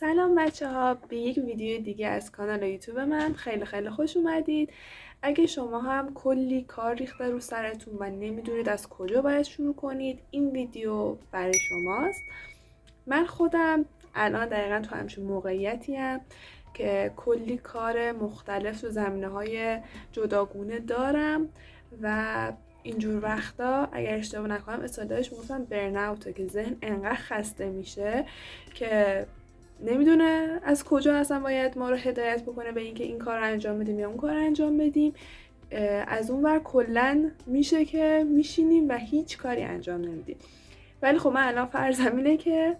سلام بچه ها، به یک ویدیو دیگه از کانال یوتیوب من خیلی خوش اومدید. اگه شما هم کلی کار ریخته رو سرتون و نمیدونید از کجا باید شروع کنید، این ویدیو برای شماست. من خودم الان دقیقا تو همچین موقعیتیم که کلی کار مختلف تو زمینه‌های جداگونه دارم و اینجور وقتا اگر اشتباه نکنم اصطلاحش میگفتن برن‌اوته، که ذهن انقدر خسته میشه که نمیدونه از کجا اصلا باید ما رو هدایت بکنه به اینکه این کار رو انجام بدیم یا اون کار رو انجام بدیم. از اون ور کلن میشه که میشینیم و هیچ کاری انجام نمیدیم. ولی خب من الان فرضم اینه که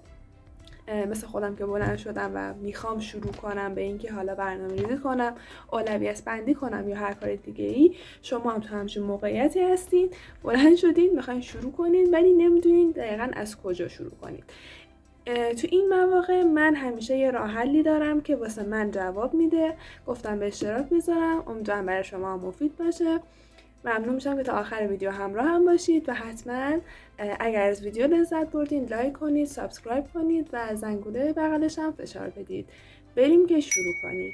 مثل خودم که بلند شدم و میخوام شروع کنم به اینکه حالا برنامه‌ریزی کنم، اولویت بندی کنم یا هر کار دیگه ای، شما هم تو همچین موقعیتی هستین، بلند شدین میخواین شروع کنین ولی نمیدونین دقیقاً از کجا شروع کنین. تو این مواقع من همیشه یه راه حلی دارم که واسه من جواب میده، گفتم به اشتراک میذارم، امیدوارم برای شما مفید باشه. ممنون میشم که تا آخر ویدیو همراه هم باشید و حتما اگر از ویدیو لذت بردین لایک کنید، سابسکرایب کنید و زنگوله بغلش هم فشار بدید. بریم که شروع کنیم.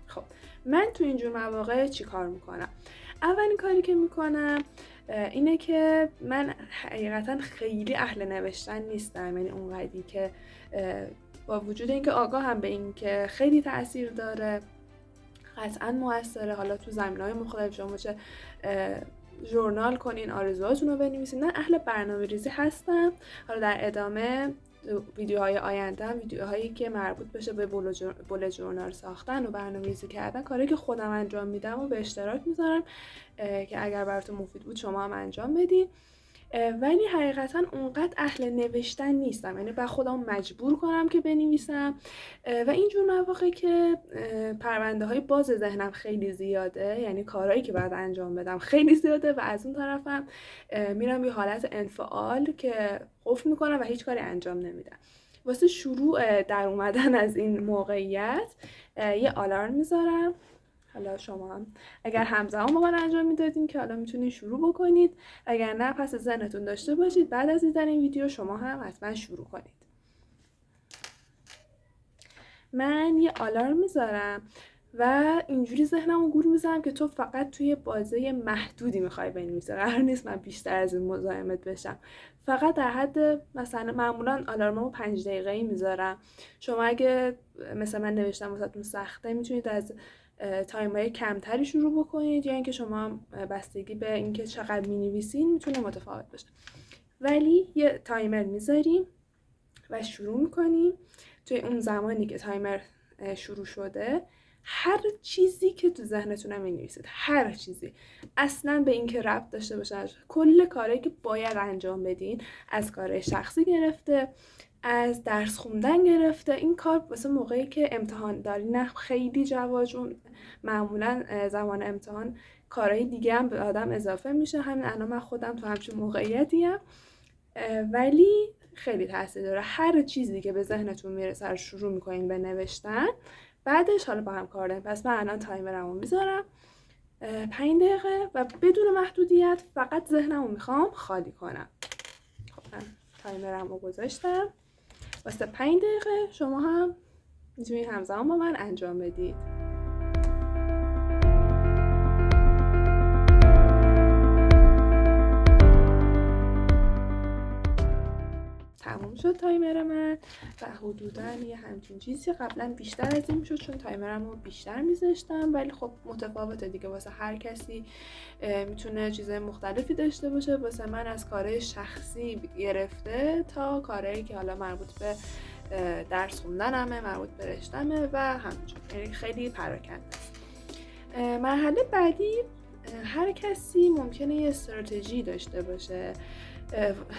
خب من تو اینجور مواقع چی کار میکنم؟ اولین کاری که میکنم اینه که من حقیقتا خیلی اهل نوشتن نیستم، یعنی اونقدری که با وجود اینکه آگاهم به این که خیلی تأثیر داره، قطعا موثره، حالا تو زمینه‌های مختلف شما چه ژورنال کنین، آرزوهاتون رو بنویسین. من اهل برنامه‌ریزی هستم. حالا در ادامه ویدیوهای آینده، ویدیوهایی که مربوط بشه به بولت ژورنال ساختن و برنامه‌ریزی کردن، کاری که خودم انجام میدم و به اشتراک میذارم که اگر براتون مفید بود شما هم انجام بدین. ولی حقیقتا اونقدر اهل نوشتن نیستم، یعنی باید خودم مجبور کنم که بنویسم و اینجور مواقع که پرونده های باز ذهنم خیلی زیاده، یعنی کارهایی که باید انجام بدم خیلی زیاده و از اون طرفم میرم یه حالت انفعال که قفل میکنم و هیچ کاری انجام نمیدم. واسه شروع در اومدن از این موقعیت یه آلارم میذارم. حالا شما هم اگر همزمان با من انجام میدادین که حالا میتونید شروع بکنید، اگر نه پس ذهنتون داشته باشید بعد از دیدن این ویدیو شما هم حتما شروع کنید. من یه آلارم میذارم و اینجوری ذهنمو گول میزنم که تو فقط توی بازه محدودی میخوای بنویسی، قرار نیست من بیشتر از این مزاحمت بشم، فقط در حد مثلا معمولا آلارممو 5 دقیقه‌ای میذارم. شما اگه مثلا من نوشتم واسهتون سخته میتونید از تایم‌های کمتری شروع بکنید یا اینکه شما بستگی به اینکه چقدر می‌نویسین میتونه متفاوت باشه، ولی یه تایمر میذاریم و شروع میکنیم. توی اون زمانی که تایمر شروع شده هر چیزی که تو ذهنتون می‌نویسید، هر چیزی، اصلا به اینکه ربط داشته باشه کل کارهایی که باید انجام بدین، از کارهای شخصی گرفته، از درس خوندن گرفته، این کار واسه موقعی که امتحان دارین خیلی جواب، چون معمولا زمان امتحان کارهای دیگه هم به آدم اضافه میشه. همین الان من خودم تو همچین موقعیتیم، ولی خیلی تاثیر داره. هر چیزی که به ذهنتون میرسه رو شروع میکنین به نوشتن، بعدش حالا با هم کار داریم. پس من الان تایمرمو میذارم 5 دقیقه و بدون محدودیت، فقط ذهنمو میخوام خالی کنم. خب من تایمرمو گذاشتم واسه 5 دقیقه، شما هم میتونید همزمان با من انجام بدید. تموم شد تایمر من و حدوداً یه همچین چیزی، قبلا بیشتر از این میشد چون تایمرمو بیشتر میذاشتم، ولی خب متفاوته دیگه، واسه هر کسی میتونه چیزای مختلفی داشته باشه. واسه من از کارهای شخصی گرفته تا کارهایی که حالا مربوط به درس خوندنمه، مربوط به رشته‌مه و همینجور، یعنی خیلی پراکنده است. مرحله بعدی، هر کسی ممکنه یه استراتژی داشته باشه،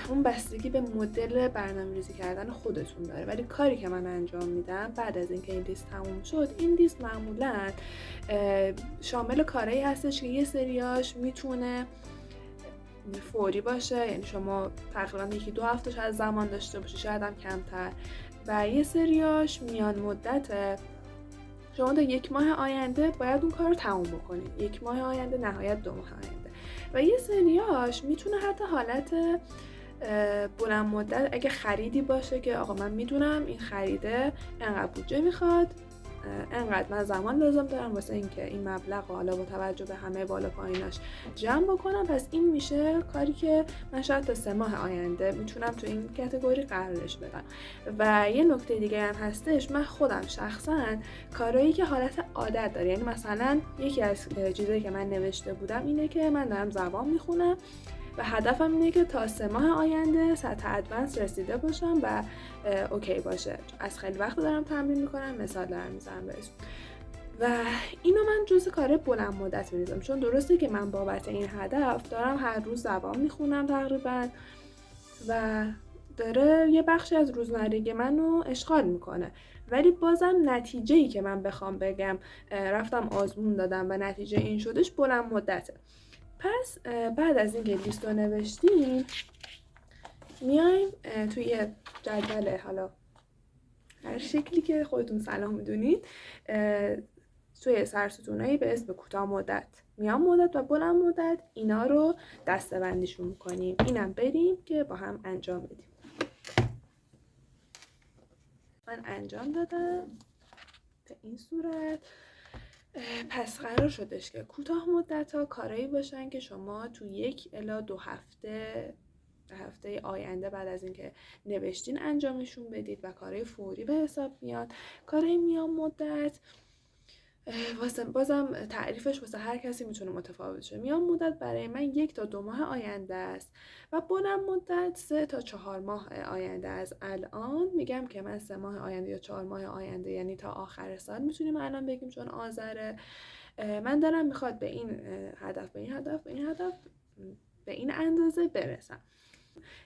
اون بستگی به مدل برنامه‌ریزی کردن خودتون داره، ولی کاری که من انجام میدم بعد از اینکه این لیست تموم شد، این لیست معمولا شامل کارهایی هستش که یه سریاش میتونه فوری باشه، یعنی شما تقریبا 1-2 هفتهش از زمان داشته باشی، شاید هم کمتر، و یه سریاش میان مدته، شما تا 1 ماه آینده باید اون کار رو تموم بکنید، 1 ماه آینده، نهایت 2 ماه آینده، و یه سریاش میتونه حتی حالت بلند مدت اگه خریدی باشه که آقا من میدونم این خریده انقدر بودجه میخواد، انقدر من زمان لازم دارم واسه اینکه این مبلغ حالا با توجه به همه بالا پاییناش جمع بکنم، پس این میشه کاری که من شاید تا 3 ماه آینده میتونم تو این کاتگوری قرارش بدم. و یه نکته دیگه هم هستش، من خودم شخصا کارهایی که حالت عادت داره، یعنی مثلا یکی از چیزایی که من نوشته بودم اینه که من دارم زبان میخونم و هدفم اینه که تا 3 ماه آینده سطح ادوانس رسیده باشم و اوکی باشه. از خیلی وقت دارم تمرین میکنم، مثال دارم میزنم بهش و اینو من جزء کار بلند مدت می‌ریزم، چون درسته که من بابت این هدف دارم هر روز زبان میخونم تقریبا و داره یه بخشی از روزمرگی منو اشغال میکنه، ولی بازم نتیجه‌ای که من بخوام بگم رفتم آزمون دادم و نتیجه این شدش بلند مدته. پس بعد از اینکه لیست رو نوشتیم میایم توی جدول، حالا هر شکلی که خودتون صلاح میدونید، توی سرستونایی به اسم کوتاه مدت، میان مدت و بلند مدت اینا رو دسته‌بندیشون میکنیم. اینم بریم که با هم انجام بدیم. من انجام دادم به این صورت. پس قرار شدش که کوتاه مدت ها کارایی باشن که شما تو 1 الی 2 هفته آینده بعد از اینکه نوشتین انجامشون بدید و کارهای فوری به حساب میاد. کارهای میان مدت بازم تعریفش واسه هر کسی میتونه متفاوت شه. میان مدت برای من 1 تا 2 ماه آینده است و بلند مدت 3 تا 4 ماه آینده است. الان میگم که من 3 ماه آینده یا 4 ماه آینده، یعنی تا آخر سال میتونیم الان بگیم چون آذره، من دارم میخواد به این هدف به این اندازه برسم.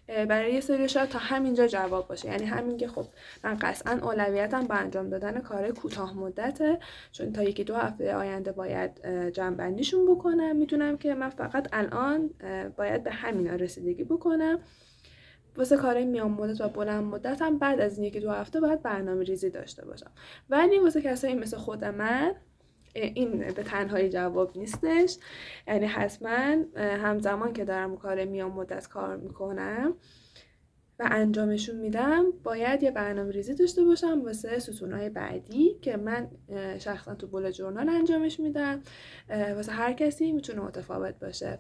برای یه سری شاید تا همینجا جواب باشه، یعنی همین که خب من قطعا اولویتم با انجام دادن کار کوتاه مدته، چون تا 1-2 هفته آینده باید جمع‌بندیشون بکنم. میدونم که من فقط الان باید به همینا رسیدگی بکنم. واسه کارهای میان مدت و بلند مدت هم بعد از این 1-2 هفته باید برنامه‌ریزی داشته باشم. ولی واسه کسایی مثل خود من این به تنهایی جواب نیستش، یعنی حتما همزمان که دارم کار میان مدت کار میکنم و انجامشون میدم باید یه برنامه ریزی داشته باشم واسه ستونهای بعدی که من شخصا تو بولت جورنال انجامش میدم. واسه هر کسی میتونه متفاوت باشه،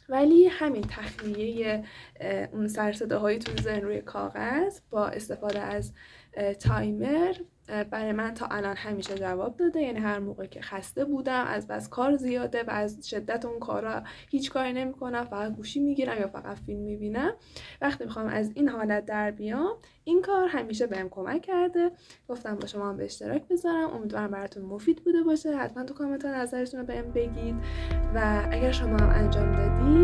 ولی همین تخلیه اون سرصداهایی تو ذهن روی کاغذ با استفاده از تایمر برای من تا الان همیشه جواب داده. یعنی هر موقع که خسته بودم، از بس کار زیاده و از شدت اون کارا هیچ کاری نمی‌کنم، فقط گوشی میگیرم یا فقط فیلم میبینم، وقتی میخوام از این حالت در بیام این کار همیشه بهم کمک کرده. گفتم با شما هم به اشتراک بذارم، امیدوارم براتون مفید بوده باشه. حتما تو کامنت ها نظرتون رو بهم بگید و اگر شما هم انجام دادید